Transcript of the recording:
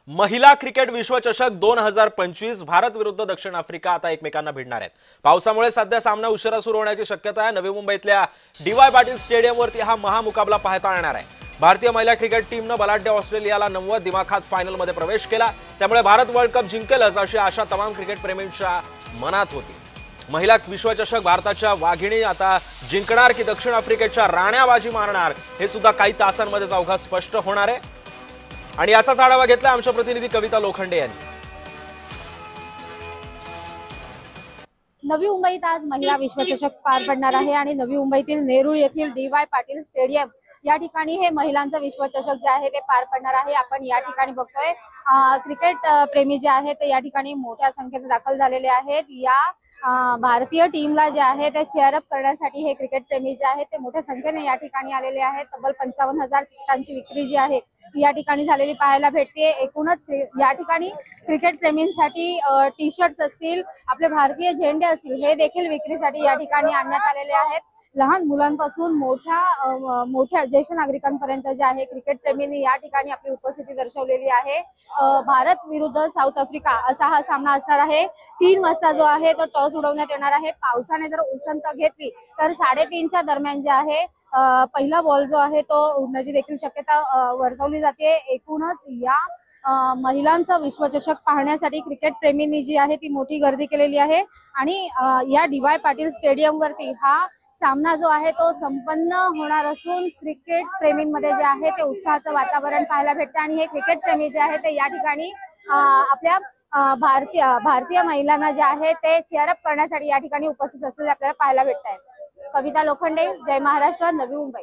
महिला क्रिकेट विश्वचषक 2025 भारत विरुद्ध दक्षिण आफ्रिका आता एकमेकांना भिडणार आहेत। पावसामुळे सध्या सामना उशिरा सुरू होण्याची शक्यता आहे। नवी मुंबईतल्या डी.वाय. पाटील स्टेडियमवरती हा महामुकाबला पाहता येणार आहे। भारतीय महिला क्रिकेट टीमने बलाढ्य ऑस्ट्रेलियाला 90 दिमाखात फायनलमध्ये प्रवेश केला, त्यामुळे भारत वर्ल्ड कप जिंकेलच अशी आशा तमाम क्रिकेट प्रेमींच्या मनात होती। महिला विश्वचषक भारताच्या वाघिणी आता जिंकणार की दक्षिण आफ्रिकेच्या राण्याबाजी मारणार हे सुद्धा काही तासांमध्ये अवघा स्पष्ट होणार आहे। आणि याचाच आढावा घेतला आमच्या प्रतिनिधी कविता लोखंडे यांनी। नवी मुंबईत आज महिला विश्वचषक पार पडणार आहे आणि नवी मुंबईतील नेरूळ येथील डी.वाय. पाटील स्टेडियम या ठिकाणी हे महिलांचं विश्वचषक जे आहे ते पार पडणार आहे। आपण या ठिकाणी बघतोय क्रिकेट प्रेमी जे आहेत ते या ठिकाणी मोठ्या संख्येने दाखल झालेले आहेत। या भारतीय टीमला जे आहे ते चेअर अप करण्यासाठी हे क्रिकेट प्रेमी जे आहेत ते मोठ्या संख्येने या ठिकाणी आलेले आहेत। तब्बल 55,000 तिकिटांची विक्री जी आहे या ठिकाणी झालेली पाहायला भेटते। एकूणच या ठिकाणी क्रिकेट प्रेमींसाठी टी शर्ट्स असतील, आपले भारतीय झेंडे असतील, हे देखील विक्रीसाठी या ठिकाणी आणण्यात आलेले आहेत। लहान मुलांपासून मोठ्या ज्येष्ठ नागरिकांपर्यंत जे आहे क्रिकेट प्रेमींनी या ठिकाणी आपली उपस्थिती दर्शवलेली आहे। भारत विरुद्ध साऊथ आफ्रिका असा हा सामना असणार आहे। 3 वाजता जो आहे तो टॉस उडवण्यात येणार आहे। पावसाने जर उसंत घेतली तर 3:30च्या दरम्यान जे आहे पहिला बॉल जो आहे तो उडण्याची देखील शक्यता वर्तवली जाते। एकूणच या महिलांचा विश्वचषक पाहण्यासाठी क्रिकेट प्रेमींनी जी आहे ती मोठी गर्दी केलेली आहे आणि या डी.वाय. पाटील स्टेडियम वरती हा सामना जो आहे तो संपन्न होणार असून क्रिकेट प्रेमींमध्ये जे आहे ते उत्साहाचं वातावरण पाहायला भेटते आणि हे क्रिकेट प्रेमी जे आहे ते या ठिकाणी आपल्या भारतीय महिलांना जे आहे ते चेअर अप करण्यासाठी या ठिकाणी उपस्थित असलेले आपल्याला पाहायला भेटत आहेत। कविता लोखंडे, जय महाराष्ट्र, नवी मुंबई।